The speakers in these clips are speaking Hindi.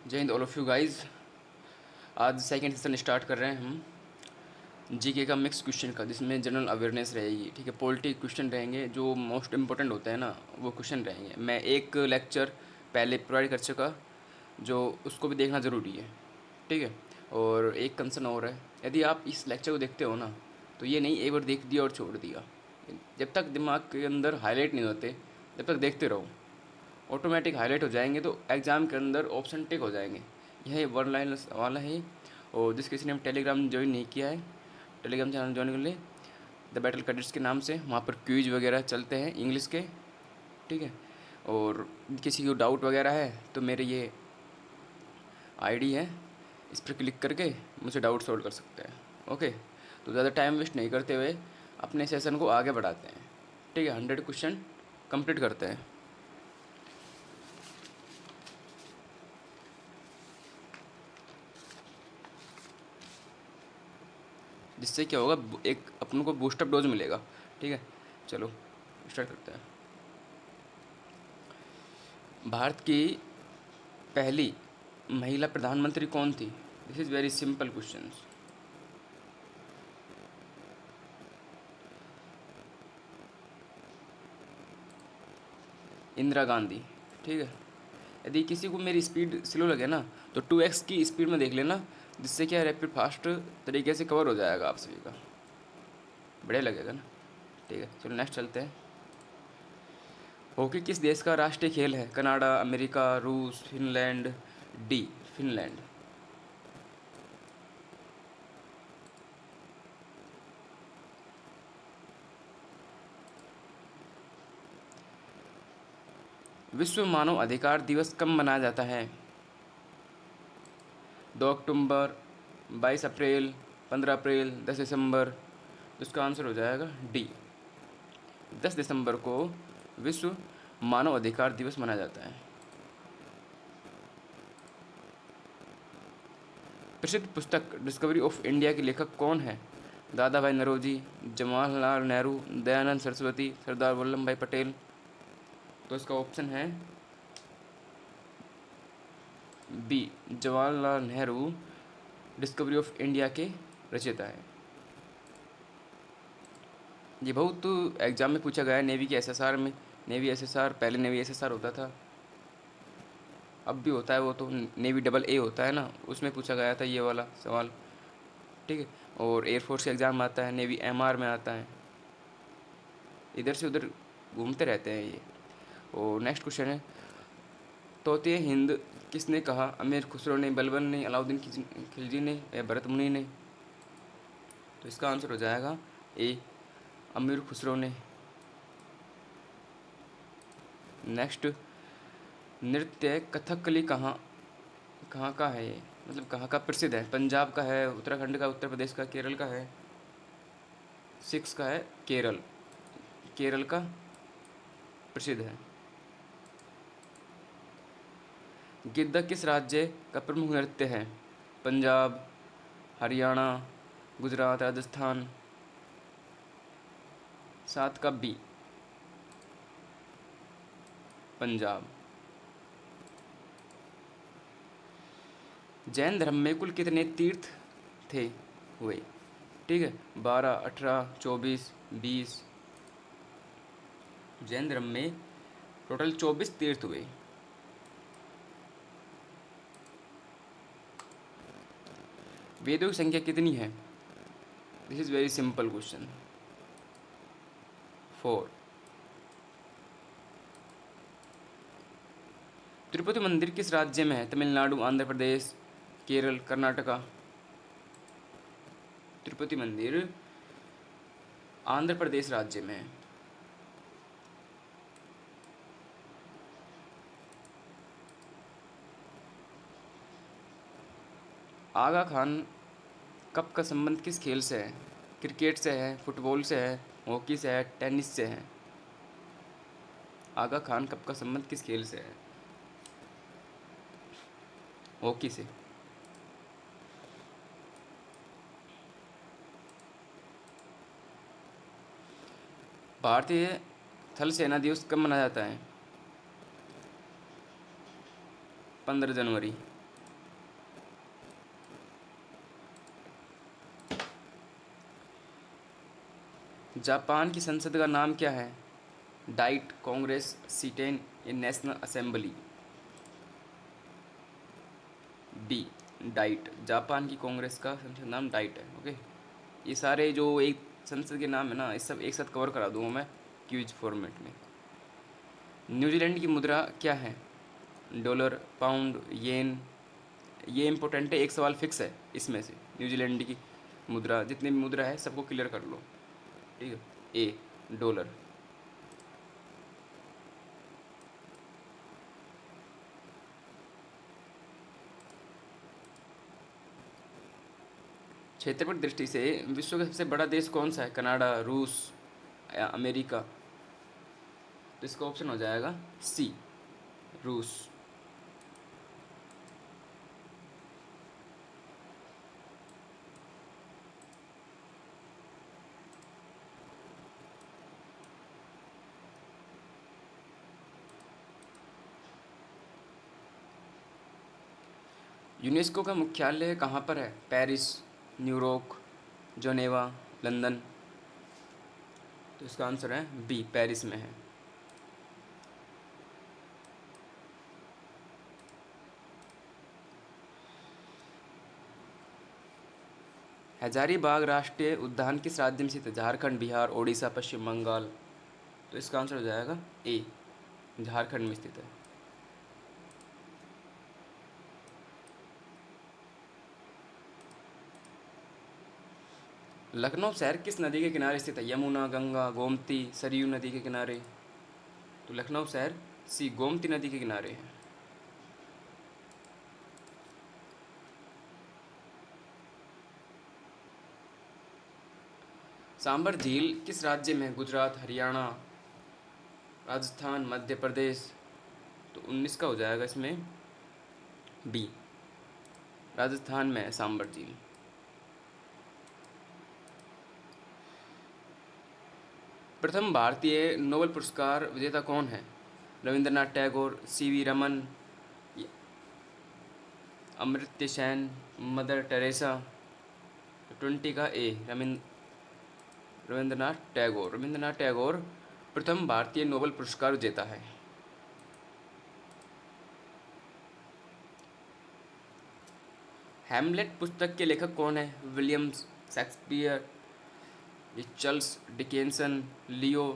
जय Hind all of you guys. आज सेकंड सेशन स्टार्ट कर रहे हैं हम जीके का मिक्स क्वेश्चन का, जिसमें जनरल अवेयरनेस रहेगी। ठीक है, पॉलिटी क्वेश्चन रहेंगे, जो मोस्ट इंपॉर्टेंट होते हैं ना, वो क्वेश्चन रहेंगे। मैं एक लेक्चर पहले प्रोवाइड कर चुका, जो उसको भी देखना ज़रूरी है। ठीक है, और एक कंसर्न और है, यदि आप इस लेक्चर को देखते हो ना, तो ये नहीं एक बार देख दिया और छोड़ दिया। जब तक दिमाग के अंदर हाईलाइट नहीं होते, जब तक देखते रहो, ऑटोमेटिक हाईलाइट हो जाएंगे, तो एग्ज़ाम के अंदर ऑप्शन टिक हो जाएंगे। यह वन लाइन वाला है। और जिस किसी ने टेलीग्राम ज्वाइन नहीं किया है, टेलीग्राम चैनल ज्वाइन कर ले, द बैटल कैडेट्स के नाम से। वहाँ पर क्विज वगैरह चलते हैं इंग्लिश के। ठीक है, और किसी को डाउट वगैरह है तो मेरे ये आईडी है, इस पर क्लिक करके मुझे डाउट सॉल्व कर सकते हैं। ओके, तो ज़्यादा टाइम वेस्ट नहीं करते हुए अपने सेशन को आगे बढ़ाते हैं। ठीक है, 100 क्वेश्चन कंप्लीट करते हैं। जिससे क्या होगा, एक अपन को बूस्टअप डोज मिलेगा। ठीक है, चलो स्टार्ट करते हैं। भारत की पहली महिला प्रधानमंत्री कौन थी? This is very simple question. Indira Gandhi. ठीक है, यदि किसी को मेरी स्पीड स्लो लगे ना, तो 2x की स्पीड में देख लेना, जिससे क्या रैपिड फास्ट तरीके से कवर हो जाएगा आप सभी का। बढ़िया लगेगा ना। ठीक है, चलो नेक्स्ट चलते हैं। हॉकी किस देश का राष्ट्रीय खेल है? कनाडा, अमेरिका, रूस, फिनलैंड। D, Finland. विश्व मानव अधिकार दिवस कब मनाया जाता है? 2 अक्टूबर, 22 अप्रैल, 15 अप्रैल, 10 दिसंबर। तो इसका आंसर हो जाएगा डी, 10 दिसंबर को विश्व मानव अधिकार दिवस मनाया जाता है। प्रसिद्ध पुस्तक डिस्कवरी ऑफ इंडिया के लेखक कौन है? दादा भाई नौरोजी, जवाहरलाल नेहरू, दयानंद सरस्वती, सरदार वल्लभ भाई पटेल। तो इसका ऑप्शन है B, Jawaharlal Nehru discovery of India के रचयिता है। ये बहुत एग्जाम में पूछा गया है, नेवी के एसएसआर में। नेवी एसएसआर, पहले नेवी एसएसआर होता था, अब भी होता है, वो तो नेवी डबल ए होता है ना, उसमें पूछा गया था ये वाला सवाल। ठीक है, और एयरफोर्स का एग्ज़ाम आता है, नेवी एमआर में आता है। इधर से उधर घूमते रहते हैं ये। और नेक्स्ट क्वेश्चन है, तोते हिंद किसने कहा? अमीर खुसरो ने, बलबन ने, अलाउद्दीन खिलजी ने, या भरत मुनि ने? तो इसका आंसर हो जाएगा ए, अमीर खुसरो ने। नेक्स्ट, नृत्य कथकली कहाँ कहाँ का है ये? मतलब कहाँ का प्रसिद्ध है? पंजाब का है, उत्तराखंड का, उत्तर प्रदेश का, केरल का है? 6 का है केरल। केरल का प्रसिद्ध है। गिद्दा किस राज्य का प्रमुख नृत्य है? पंजाब, हरियाणा, गुजरात, राजस्थान। 7 का बी, पंजाब। जैन धर्म में कुल कितने तीर्थ थे हुए? ठीक है, 12, 18, 24, 20। जैन धर्म में टोटल 24 तीर्थ हुए। वेदों की संख्या कितनी है? This is very simple question. 4। Tirupati मंदिर किस राज्य में है? तमिलनाडु, आंध्र प्रदेश, केरल, कर्नाटका। तिरुपति मंदिर आंध्र प्रदेश राज्य में है। आगा खान कप का संबंध किस खेल से है? क्रिकेट से है, फुटबॉल से है, हॉकी से है, टेनिस से है? आगा खान कप का संबंध किस खेल से है? हॉकी से। भारतीय थल सेना दिवस कब मनाया जाता है? 15 जनवरी। जापान की संसद का नाम क्या है? डाइट, कांग्रेस, सीटेन या national assembly? B, diet. Japan की कांग्रेस का संसद नाम डाइट है। ओके, ये सारे जो एक संसद के नाम है ना, ये सब एक साथ कवर करा दूंगा मैं क्विज फॉर्मेट में। न्यूजीलैंड की मुद्रा क्या है? डॉलर, पाउंड, येन? ये इम्पोर्टेंट है, एक सवाल फिक्स है इसमें से। न्यूजीलैंड की मुद्रा, जितनी भी मुद्रा है सबको क्लियर कर लो। ठीक है। ए, डॉलर। क्षेत्रफल दृष्टि से विश्व का सबसे बड़ा देश कौन सा है? कनाडा, रूस या अमेरिका? तो इसका ऑप्शन हो जाएगा सी, रूस। यूनेस्को का मुख्यालय कहाँ पर है? Paris, New York, Geneva, London? तो इसका आंसर है बी, पेरिस में है। हजारीबाग राष्ट्रीय उद्यान किस राज्य में स्थित है? झारखंड, बिहार, ओडिशा, पश्चिम बंगाल? तो इसका आंसर हो जाएगा ए, झारखंड में स्थित है। लखनऊ शहर किस नदी के किनारे स्थित है? यमुना, गंगा, गोमती, सरयू नदी के किनारे? तो लखनऊ शहर सी, गोमती नदी के किनारे है। सांबर झील किस राज्य में है? गुजरात, हरियाणा, राजस्थान, मध्य प्रदेश? तो 19 का हो जाएगा इसमें बी, राजस्थान में है सांबर झील। प्रथम भारतीय नोबेल पुरस्कार विजेता कौन है? Rabindranath Tagore, CV Raman, Amartya Sen, mother Teresa? 20 का ए, रविंद्रनाथ टैगोर। रविंद्रनाथ टैगोर प्रथम भारतीय नोबेल पुरस्कार विजेता है। हैमलेट पुस्तक के लेखक कौन है? William Shakespeare, Charles Dickenson, Leo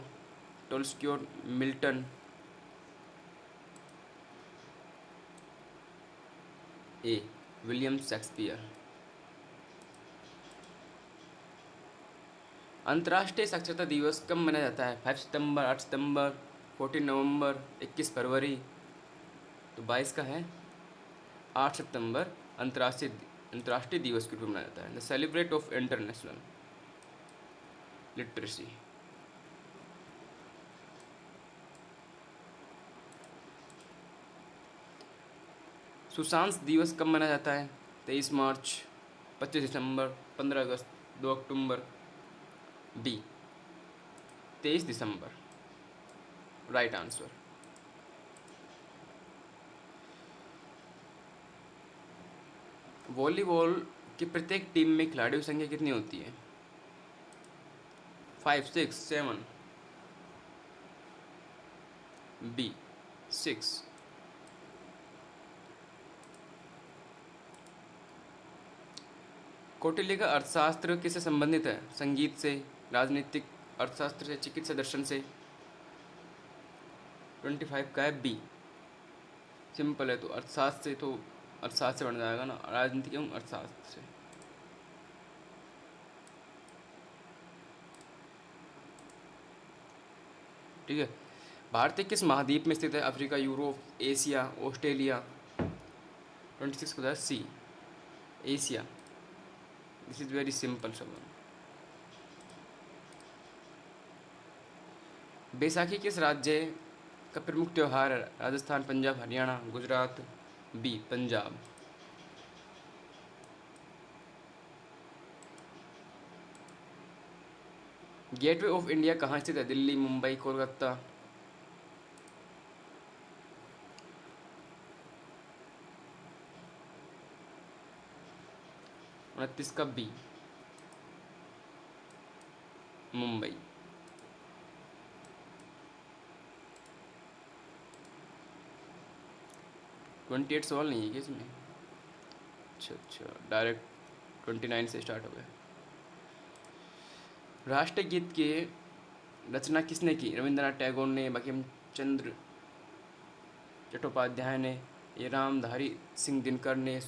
Tolstoy, Milton? A, William Shakespeare. अंतर्राष्ट्रीय साक्षरता दिवस कब मनाया जाता है? 5 सितंबर, 8 सितंबर, 14 नवंबर, 21 फरवरी? तो 22 का है 8 सितंबर अंतर्राष्ट्रीय दिवस के रूप में मनाया जाता है। The celebrate of international literacy. सुशांत दिवस कब मनाया जाता है? 23 मार्च, 25 दिसंबर, 15 अगस्त, 2 अक्टूबर? बी, 23 दिसंबर राइट आंसर। वॉलीबॉल की प्रत्येक टीम में खिलाड़ियों की संख्या कितनी होती है? 5, 6, 7? बी, 6। कौटिल्य का अर्थशास्त्र किससे संबंधित है? संगीत से, राजनीतिक अर्थशास्त्र से, चिकित्सा दर्शन से? 25 का है बी, सिंपल है। तो अर्थशास्त्र से, तो अर्थशास्त्र बन जाएगा ना, राजनीति एवं अर्थशास्त्र से। ठीक है। भारत किस महाद्वीप में स्थित है? Africa, Europe, Asia, Australia? 26 को C, Asia. This is very simple सवाल। बैसाखी किस राज्य का प्रमुख त्योहार है? Rajasthan, Punjab, Haryana, Gujarat? B, Punjab. Gateway of India कहाँ स्थित है? दिल्ली, मुंबई, कोलकाता? 29 का बी, मुंबई। 28 सवाल नहीं है क्या इसमें? अच्छा अच्छा, डायरेक्ट 29 से स्टार्ट हो गया। राष्ट्रगीत के रचना किसने की? रविंद्रनाथ टैगोर ने, बंकिम चंद्र चट्टोपाध्याय ने, ये रामधारी सिंह दिनकर ने,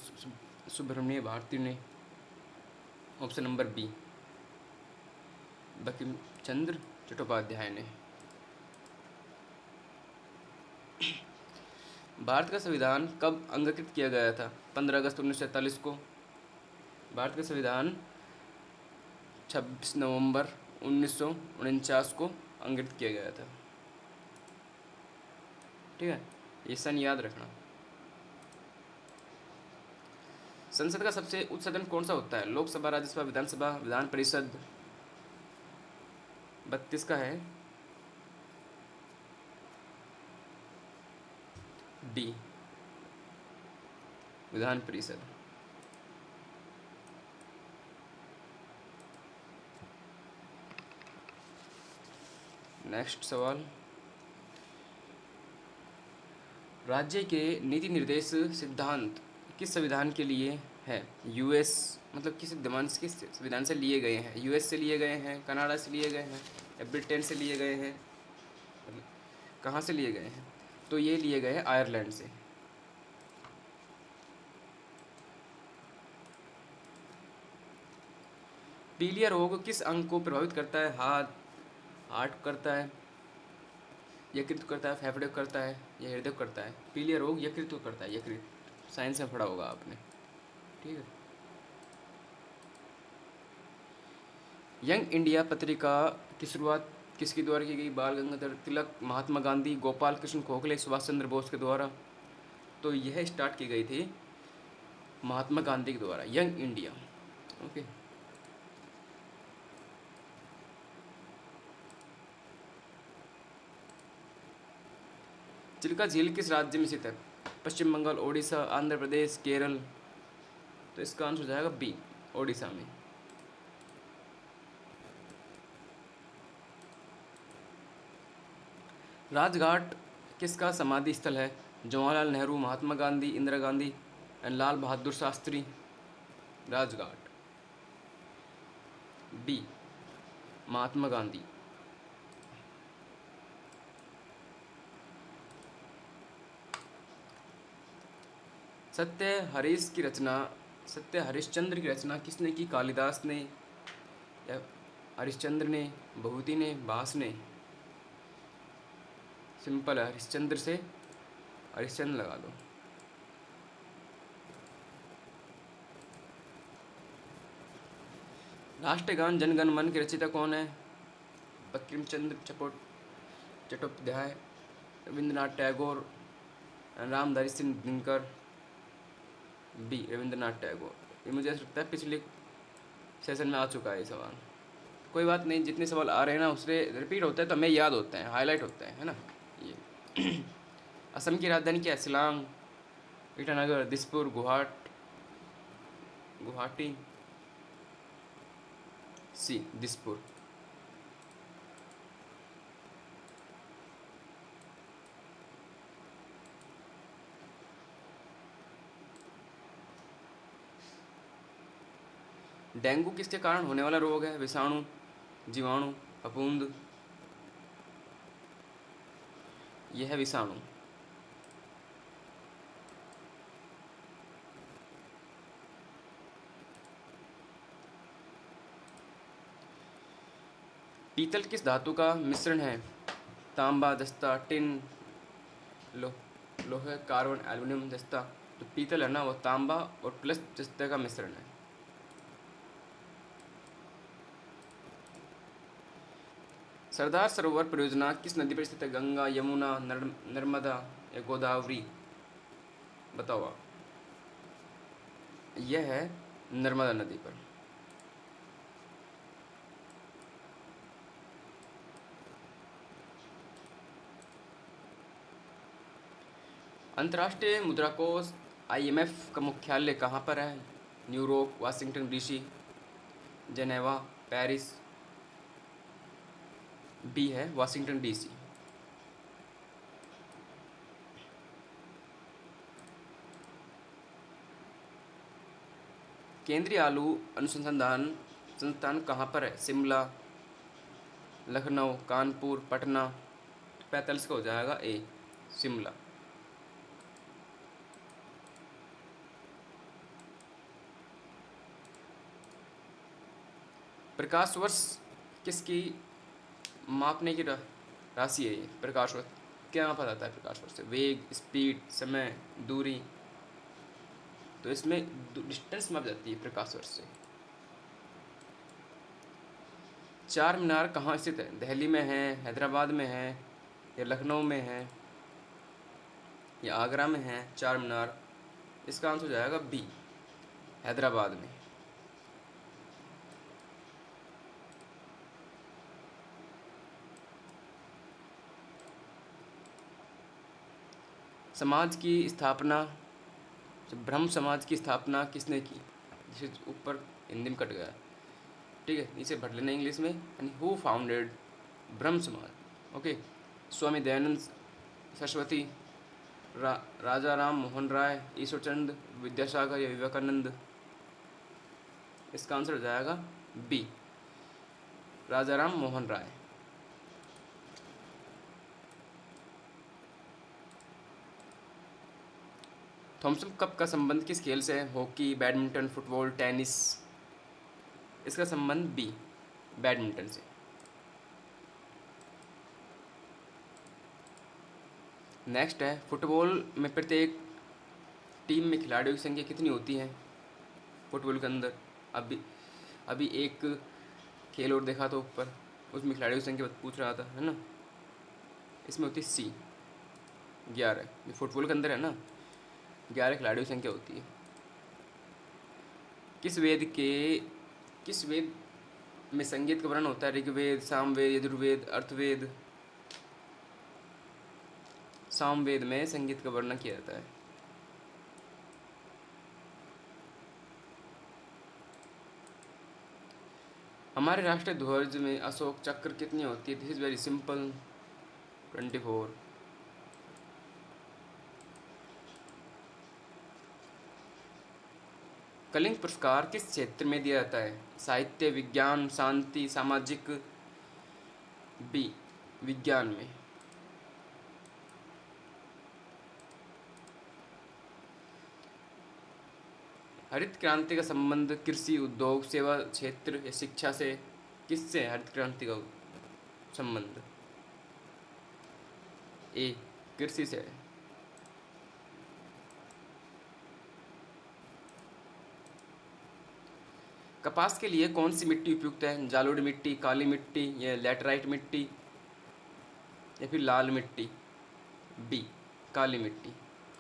सुब्रमण्य भारती ने। Option number B, Bankim Chandra Chattopadhyay ने। भारत का संविधान कब अंगीकृत किया गया था? 15 अगस्त 1947 को। भारत का संविधान 26 नवंबर 1949 को अंगीकृत किया गया था। ठीक है, ये सन याद रखना। संसद का सबसे उच्च सदन कौन सा होता है? लोकसभा, राज्यसभा, विधानसभा, विधान परिषद? 32 का है डी, विधान परिषद। नेक्स्ट सवाल, राज्य के नीति निर्देश सिद्धांत किस संविधान के लिए है? यूएस, मतलब किस संविधान से लिए गए हैं? यूएस से लिए गए हैं, कनाडा से लिए गए हैं, या ब्रिटेन से लिए गए हैं? मतलब कहाँ से लिए गए हैं? तो ये लिए गए हैं आयरलैंड से। पीलिया रोग किस अंग को प्रभावित करता है? हार्ट करता है, यकृत करता है, फेफड़े को करता है, या हृदय को करता है? पीलिया रोग यकृत को करता है, यकृत। साइंस में पढ़ा होगा आपने। ठीक है। यंग इंडिया पत्रिका की शुरुआत किसके द्वारा की गई? बाल गंगाधर तिलक, महात्मा गांधी, गोपाल कृष्ण गोखले, सुभाष चंद्र बोस के द्वारा। तो यह स्टार्ट की गई थी महात्मा गांधी के द्वारा, यंग इंडिया। ओके। चिल्का झील किस राज्य में स्थित है? पश्चिम बंगाल, ओडिशा, आंध्र प्रदेश, केरल? तो इसका आंसर हो जाएगा बी, ओडिशा में। राजघाट किसका समाधि स्थल है? जवाहरलाल नेहरू, महात्मा गांधी, इंदिरा गांधी, लाल बहादुर शास्त्री? राजघाट बी, महात्मा गांधी। सत्य हरिश्चंद्र की रचना किसने की? कालिदास ने, या हरिश्चंद्र ने, भभूति ने, भास ने? सिंपल है, हरिश्चंद्र से हरिश्चंद्र लगा दो। राष्ट्रगान जनगण मन के रचयिता कौन है? बंकिम चंद्र चट्टोपाध्याय, रविंद्रनाथ टैगोर, रामधारी सिंह दिनकर? बी, रविंद्रनाथ टैगोर। ये मुझे ऐसा लगता है पिछले सेशन में आ चुका है ये सवाल। कोई बात नहीं, जितने सवाल आ रहे हैं ना उससे रिपीट होता है तो हमें याद होते हैं, हाईलाइट होते हैं, है ना। ये असम की राजधानी क्या है? शिलांग, ईटानगर, दिसपुर, गुवाहाटी? सी, दिसपुर। डेंगू किसके कारण होने वाला रोग है? विषाणु, जीवाणु, फफूंद? यह है विषाणु। पीतल किस धातु का मिश्रण है? तांबा, जस्ता, टिन, लो लोहे, कार्बन, एल्युमिनियम, जस्ता? तो पीतल है ना, वो तांबा और प्लस जस्ते का मिश्रण है। सरदार सरोवर परियोजना किस नदी पर स्थित है? गंगा, यमुना, नर्मदा, या गोदावरी? बताओ आप। यह है नर्मदा नदी पर। अंतर्राष्ट्रीय मुद्रा कोष IMF का मुख्यालय कहाँ पर है? New York, Washington DC, Geneva, Paris? B है वाशिंगटन डीसी। केंद्रीय आलू अनुसंधान संस्थान कहाँ पर है? शिमला, लखनऊ, कानपुर, पटना। 45 का हो जाएगा ए, शिमला। प्रकाश वर्ष किसकी मापने की राशि है? ये प्रकाश वर्ष क्या पता आता है? प्रकाश वर्ष से वेग, स्पीड, समय, दूरी। तो इसमें डिस्टेंस माप जाती है प्रकाश वर्ष से। चार मीनार कहाँ स्थित है? दिल्ली में है, हैदराबाद में है, या लखनऊ में है, या आगरा में है चार मीनार? इसका आंसर हो जाएगा बी, हैदराबाद में। समाज की स्थापना, ब्रह्म समाज की स्थापना किसने की? जिसे ऊपर हिंदी में कट गया, ठीक है, इसे पढ़ लेना इंग्लिश में, यानी हु फाउंडेड ब्रह्म समाज? ओके, स्वामी दयानंद सरस्वती, राजा राम मोहन राय, ईश्वरचंद विद्यासागर, या विवेकानंद? इसका आंसर हो जाएगा बी, राजा राम मोहन राय। थॉमसन कप का संबंध किस खेल से है? Hockey, badminton, football, tennis? इसका संबंध बी, बैडमिंटन से। नेक्स्ट है, फुटबॉल में प्रत्येक टीम में खिलाड़ियों की संख्या कितनी होती है? फुटबॉल के अंदर अभी अभी एक खेल और देखा था ऊपर, उसमें खिलाड़ियों की संख्या पूछ रहा था, है ना? इसमें होती है सी, 11। ये फुटबॉल के अंदर है ना, 11 खिलाड़ियों की संख्या होती है। किस वेद में संगीत का वर्णन होता है? ऋग्वेद, सामवेद, यजुर्वेद, अर्थवेद? सामवेद में संगीत का वर्णन किया जाता है। हमारे राष्ट्रीय ध्वज में अशोक चक्र कितनी होती है? This is very simple, 24। Kalinga पुरस्कार किस क्षेत्र में दिया जाता है? साहित्य, विज्ञान, शांति, सामाजिक? बी, विज्ञान में। हरित क्रांति का संबंध कृषि, उद्योग, सेवा क्षेत्र, या शिक्षा से? किससे हरित क्रांति का संबंध? ए, कृषि से है। कपास के लिए कौन सी मिट्टी उपयुक्त है? जालोड़ी मिट्टी, काली मिट्टी, या लैटराइट मिट्टी, या फिर लाल मिट्टी? बी, काली मिट्टी।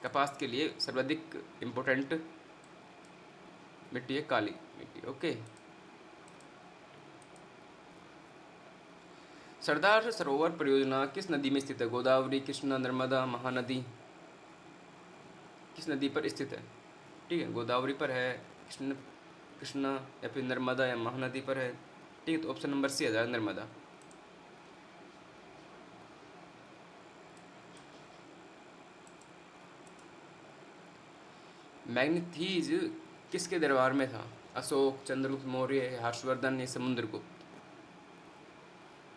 कपास के लिए सर्वाधिक इम्पोर्टेंट मिट्टी है काली मिट्टी। ओके, सरदार सरोवर परियोजना किस नदी में स्थित है? गोदावरी, कृष्णा, नर्मदा, महानदी? किस नदी पर स्थित है? ठीक है, गोदावरी पर है, कृष्णा, या फिर नर्मदा या महानदी पर है। ठीक है, तो ऑप्शन नंबर सी आ जाएगा, नर्मदा। मैग्नीथीज किसके दरबार में था? अशोक, चंद्रगुप्त मौर्य, हर्षवर्धन, या समुद्रगुप्त?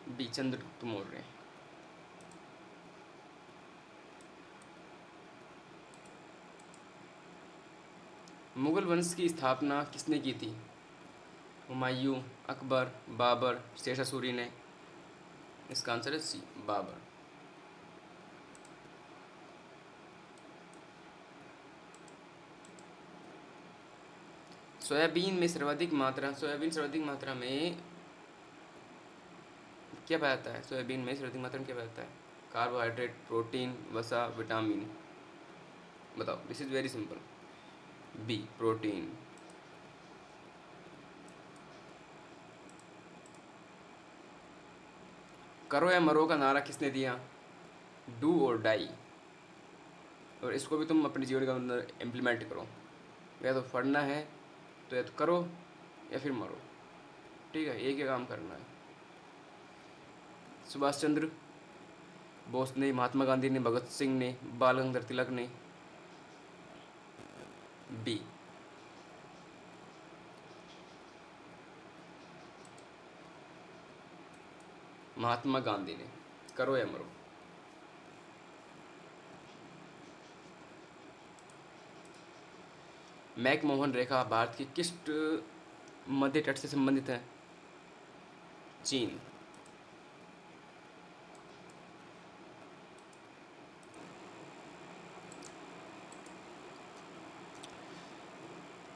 बी, चंद्रगुप्त मौर्य। मुगल वंश की स्थापना किसने की थी? हुमायूं, अकबर, बाबर, शेरशाह सूरी ने? इसका आंसर है सी, बाबर। सोयाबीन सर्वाधिक मात्रा में क्या पाया जाता है? सोयाबीन में सर्वाधिक मात्रा में क्या पाया जाता है? कार्बोहाइड्रेट, प्रोटीन, वसा, विटामिन? बताओ, this is very simple, B, protein. करो या मरो का नारा किसने दिया? डू और डाई। और इसको भी तुम अपने जीवन के अंदर इम्प्लीमेंट करो। या तो पढ़ना है तो या तो करो या फिर मरो। ठीक है, एक ही काम करना है। सुभाष चंद्र बोस ने, महात्मा गांधी ने, भगत सिंह ने, बाल गंगाधर तिलक ने? बी, महात्मा गांधी ने। करो या मरो। मैकमोहन रेखा भारत की किस मध्य तट से संबंधित है? चीन।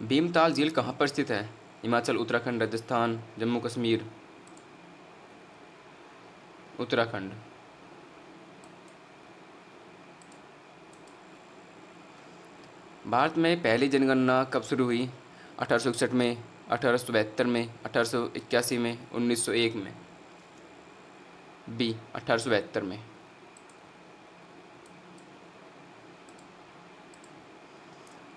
भीमताल झील कहाँ पर स्थित है? हिमाचल, उत्तराखंड, राजस्थान, जम्मू कश्मीर। उत्तराखंड। भारत में पहली जनगणना कब शुरू हुई? 1861 में, 1872 में, 1881 में, 1901 में। बी 1872 में।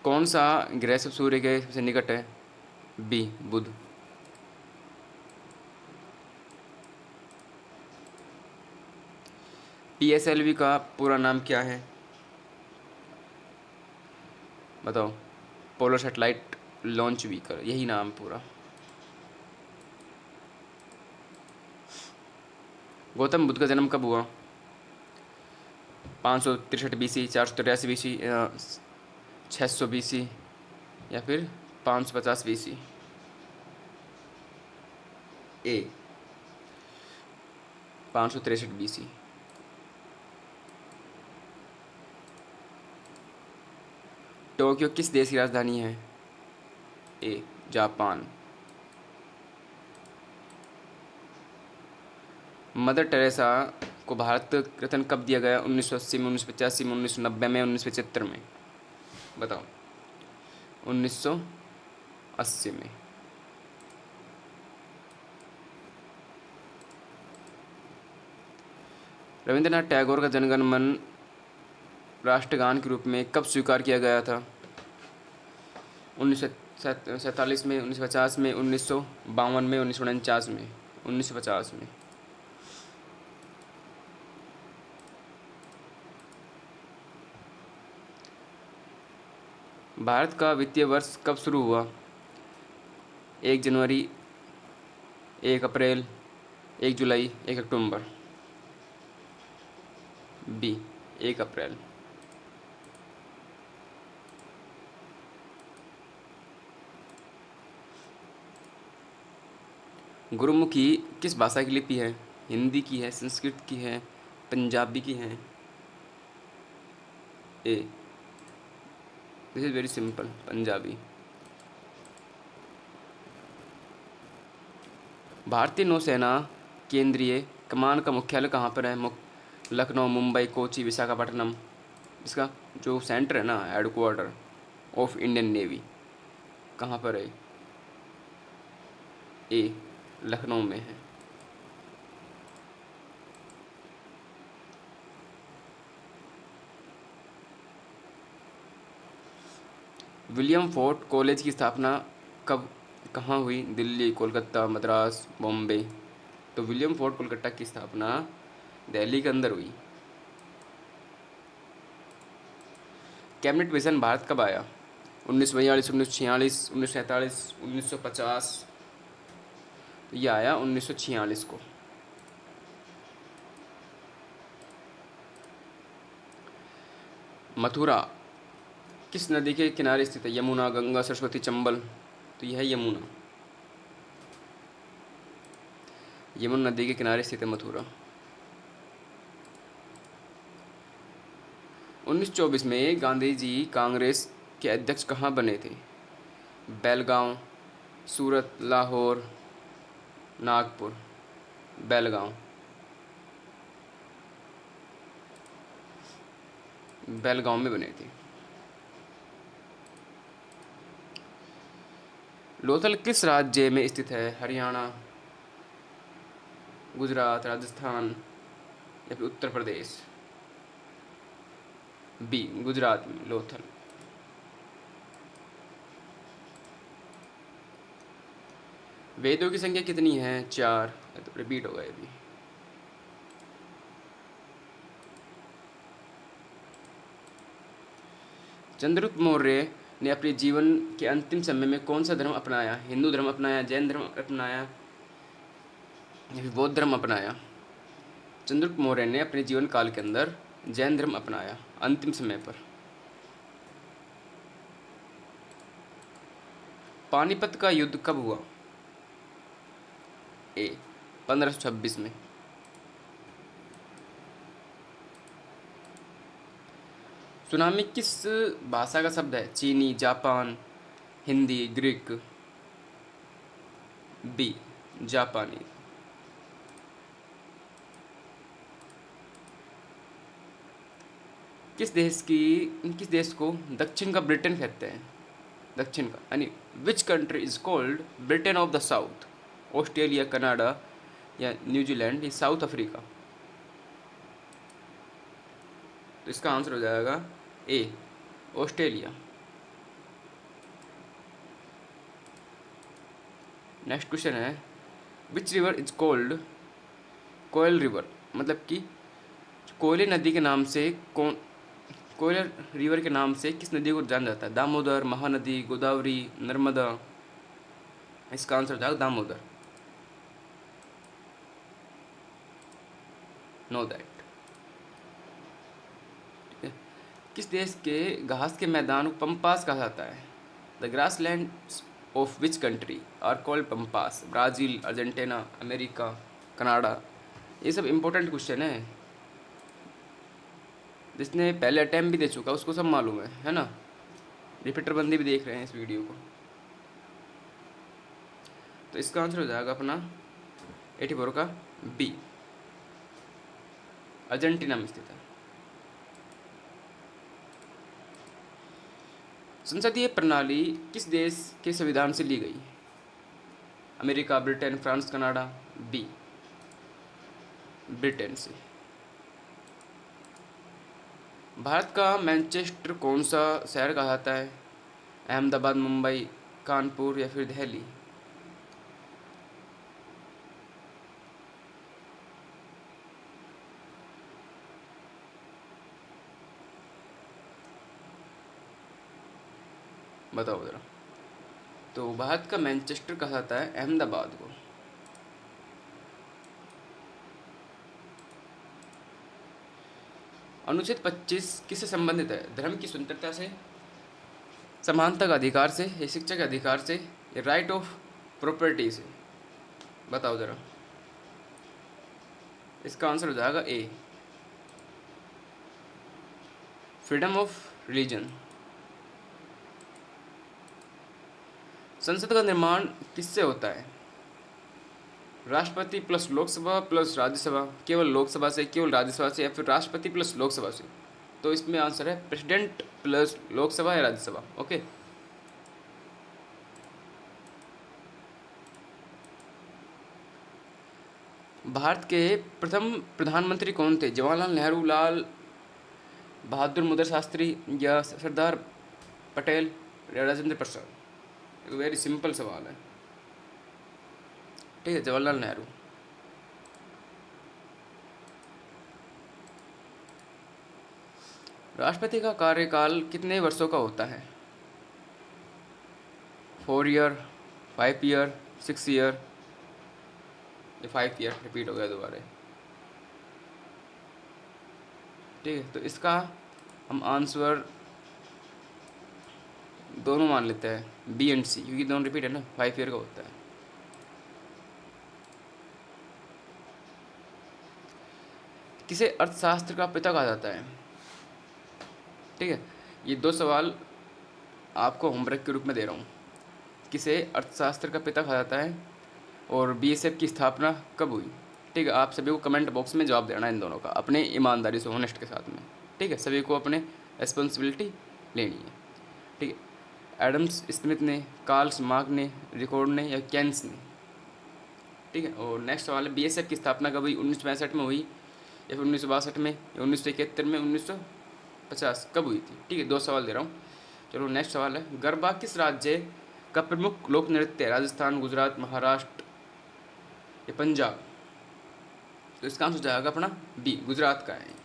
कौन सा ग्रह सब सूर्य के सबसे निकट है? बी बुध। पीएसएलवी का पूरा नाम क्या है? बताओ। पोलर सैटेलाइट लॉन्च व्हीकल, यही नाम पूरा। गौतम बुद्ध का जन्म कब हुआ? 563 BC, 483 BC, 600 BC या फिर 550 BC? ए 563 BC। टोक्यो किस देश की राजधानी है? A Japan. मदर टेरेसा को भारत रत्न कब दिया गया? 1980 में, 1985 में, 1990 में, 1975 में? बताओ। 1980 में। रविंद्रनाथ टैगोर का जनगण मन राष्ट्रगान के रूप में कब स्वीकार किया गया था? 1947 में, 1950 में, 1952 में, 1949 में? 1950 में। भारत का वित्तीय वर्ष कब शुरू हुआ? 1 जनवरी, 1 अप्रैल, 1 जुलाई, 1 अक्टूबर? बी 1 अप्रैल। गुरुमुखी किस भाषा की लिपि है? हिंदी की है, संस्कृत की है, पंजाबी की है? A this is very simple, Punjabi. भारतीय नौसेना केंद्रीय कमान का मुख्यालय कहाँ पर है? लखनऊ, मुंबई, कोची, विशाखापट्टनम? इसका जो सेंटर है ना, हेडक्वार्टर ऑफ इंडियन नेवी, कहाँ पर है? ए लखनऊ में है। विलियम फोर्ट कॉलेज की स्थापना कब कहाँ हुई? दिल्ली, कोलकाता, मद्रास, बॉम्बे? तो विलियम फोर्ट कोलकाता की स्थापना दिल्ली के अंदर हुई। कैबिनेट मिशन भारत कब आया? 1942, 1946, 1947, 1950? यह आया 1946 को। मथुरा किस नदी के किनारे स्थित है? यमुना, गंगा, सरस्वती, चंबल? तो यह है यमुना। यमुना नदी के किनारे स्थित है मथुरा। 1924 में गांधी जी कांग्रेस के अध्यक्ष कहाँ बने थे? बेलगांव, सूरत, लाहौर, नागपुर? बेलगांव। बेलगांव में बने थे। लोथल किस राज्य में स्थित है? हरियाणा, गुजरात, राजस्थान या फिर उत्तर प्रदेश? बी गुजरात में लोथल। वेदों की संख्या कितनी है? 4। तो रिपीट होगा ये भी। चंद्रगुप्त मौर्य ने अपने जीवन के अंतिम समय में कौन सा धर्म अपनाया? हिंदू धर्म अपनाया, जैन धर्म अपनाया या फिर बौद्ध धर्म अपनाया? चंद्रगुप्त मौर्य ने अपने जीवन काल के अंदर जैन धर्म अपनाया अंतिम समय पर? पानीपत का युद्ध कब हुआ? ए 1526 में। सुनामी किस भाषा का शब्द है? चीनी, जापान, हिंदी, ग्रीक? बी जापानी। किस देश को दक्षिण का ब्रिटेन कहते हैं? दक्षिण का यानी which country is called Britain of the south? Australia, Canada या न्यूजीलैंड या साउथ अफ्रीका? तो इसका आंसर हो जाएगा ए ऑस्ट्रेलिया। नेक्स्ट क्वेश्चन है which river is called Koel river? मतलब कि कोयले नदी के नाम से कोयले रिवर के नाम से किस नदी को जाना जाता है? दामोदर, महानदी, गोदावरी, नर्मदा? इसका आंसर हो जाएगा दामोदर। Know that. किस देश के घास के मैदान को पम्पास कहा जाता है? The grassland of which country are called pampas? Brazil, Argentina, America, Canada? ये सब इम्पोर्टेंट क्वेश्चन है, जिसने पहले अटैम्प्ट भी दे चुका उसको सब मालूम है ना। रिपीटर बंदे भी देख रहे हैं इस वीडियो को। तो इसका आंसर हो जाएगा अपना 84 का बी, अर्जेंटीना में स्थित है। संसदीय प्रणाली किस देश के संविधान से ली गई? America, Britain, France, Canada? B Britain से। भारत का मैनचेस्टर कौन सा शहर कहा जाता है? अहमदाबाद, मुंबई, कानपुर या फिर दिल्ली? बताओ ज़रा। तो भारत का मैनचेस्टर कहा जाता है अहमदाबाद को। अनुच्छेद 25 किससे संबंधित है? धर्म की स्वतंत्रता से, समानता का अधिकार से, या शिक्षा के अधिकार से, या राइट ऑफ प्रॉपर्टी से? बताओ ज़रा। इसका आंसर हो जाएगा ए फ्रीडम ऑफ रिलीजन। संसद का निर्माण किससे होता है? राष्ट्रपति प्लस लोकसभा प्लस राज्यसभा, केवल लोकसभा से, केवल राज्यसभा से, या फिर राष्ट्रपति प्लस लोकसभा से? तो इसमें आंसर है प्रेसिडेंट प्लस लोकसभा या राज्यसभा। ओके। भारत के प्रथम प्रधानमंत्री कौन थे? जवाहरलाल नेहरू, लाल बहादुर मुद्रा शास्त्री, या सरदार पटेल, या राजेंद्र प्रसाद? एक वेरी सिंपल सवाल है, ठीक है, जवाहरलाल नेहरू। राष्ट्रपति का कार्यकाल कितने वर्षों का होता है? 4 ईयर, 5 ईयर, 6 ईयर? ये 5 ईयर रिपीट हो गया दोबारा, ठीक है। तो इसका हम आंसर दोनों मान लेते हैं, बी एंड सी, क्योंकि दोनों रिपीट है ना, 5 ईयर का होता है। किसे अर्थशास्त्र का पिता कहा जाता है? ठीक है, ये 2 सवाल आपको होमवर्क के रूप में दे रहा हूँ। किसे अर्थशास्त्र का पिता कहा जाता है और बीएसएफ की स्थापना कब हुई? ठीक है, आप सभी को कमेंट बॉक्स में जवाब देना इन दोनों का, अपने ईमानदारी से, होनेस्ट के साथ में। ठीक है, सभी को अपने रिस्पॉन्सिबिलिटी लेनी है। ठीक है, एडम्स स्मिथ ने, कार्ल मार्क ने, रिकॉर्ड ने, या केन्स ने? ठीक है, और नेक्स्ट सवाल है बीएसएफ की स्थापना कब हुई? 1965 में हुई, या फिर 1962 में, या 1971 में, 1950 कब हुई थी? ठीक है, 2 सवाल दे रहा हूँ। चलो नेक्स्ट सवाल है गरबा किस राज्य का प्रमुख लोक नृत्य है? राजस्थान, गुजरात, महाराष्ट्र या पंजाब? तो इसका आंसर जाएगा अपना बी, गुजरात का है।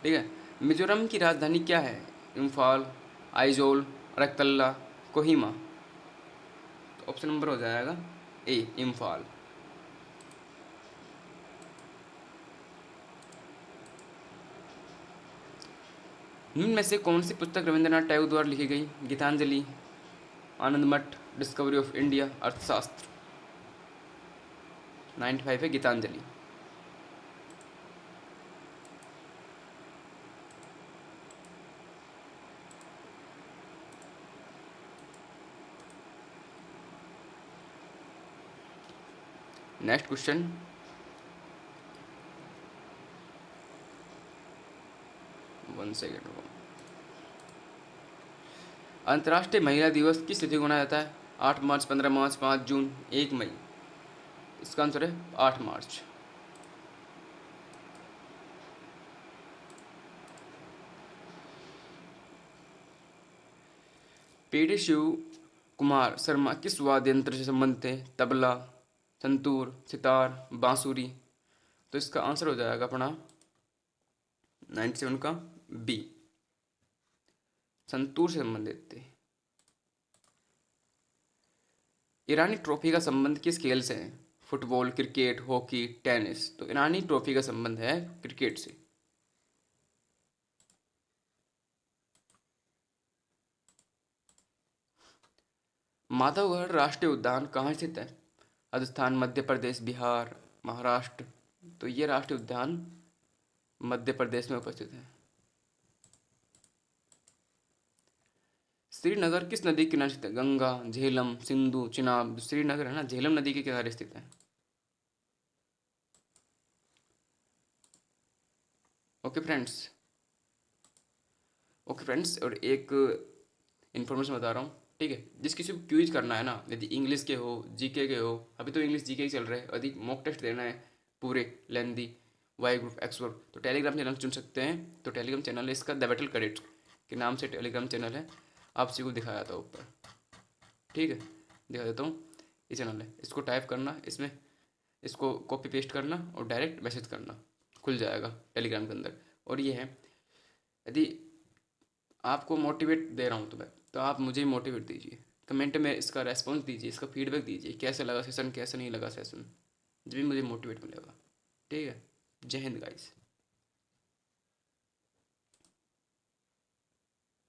ठीक है, मिजोरम की राजधानी क्या है? इम्फाल, आइजोल, अगरतला, कोहिमा? तो ऑप्शन नंबर हो जाएगा ए, इम्फाल। निम्न में से कौन सी पुस्तक रविंद्रनाथ टैगोर द्वारा लिखी गई? गीतांजलि, आनंद मठ, डिस्कवरी ऑफ इंडिया, अर्थशास्त्र। 95 है Gitanjali. Next question, one second. अंतर्राष्ट्रीय महिला दिवस किस तिथि को मनाया जाता है? 8 मार्च, 15 मार्च, 5 जून, 1 मई। इसका आंसर है 8 मार्च। पीडी शिव कुमार शर्मा किस वाद्य यंत्र से संबंधित थे? तबला, संतूर, सितार, बांसुरी। तो इसका आंसर हो जाएगा अपना 97 का बी, संतूर से संबंधित थे। ईरानी ट्रॉफी का संबंध किस खेल से है? Football, cricket, hockey, tennis. तो ईरानी ट्रॉफी का संबंध है क्रिकेट से। माधवगढ़ राष्ट्रीय उद्यान कहाँ स्थित है? राजस्थान, मध्य प्रदेश, बिहार, महाराष्ट्र। तो ये राष्ट्रीय उद्यान मध्य प्रदेश में उपस्थित है। श्रीनगर किस नदी के किनारे स्थित है? गंगा, झेलम, सिंधु, चिनाब। श्रीनगर है ना, झेलम नदी के किनारे स्थित है। ओके फ्रेंड्स, ओके फ्रेंड्स, और एक इन्फॉर्मेशन बता रहा हूँ, ठीक है? जिस किसी को क्विज करना है ना, यदि इंग्लिश के हो, जीके के हो, अभी तो इंग्लिश जीके ही चल रहा है, यदि मॉक टेस्ट देना है पूरे लेंदी, वाई ग्रुप, एक्स ग्रुप, तो टेलीग्राम चैनल चुन सकते हैं। तो टेलीग्राम चैनल है इसका, द बैटल कैडेट के नाम से टेलीग्राम चैनल है। आप सभी को दिखाया था ऊपर, ठीक है? दिखा देता हूँ, ये चैनल है, इसको टाइप करना, इसमें इसको कॉपी पेस्ट करना और डायरेक्ट मैसेज करना, खुल जाएगा टेलीग्राम के अंदर। और ये है, यदि आपको मोटिवेट दे रहा हूँ तो मैं, तो आप मुझे मोटिवेट दीजिए, कमेंट में इसका रेस्पॉन्स दीजिए, इसका फीडबैक दीजिए, कैसे लगा सेशन, कैसे नहीं लगा सेशन, जब भी मुझे मोटिवेट मिलेगा। ठीक है, जय हिंद गाइस।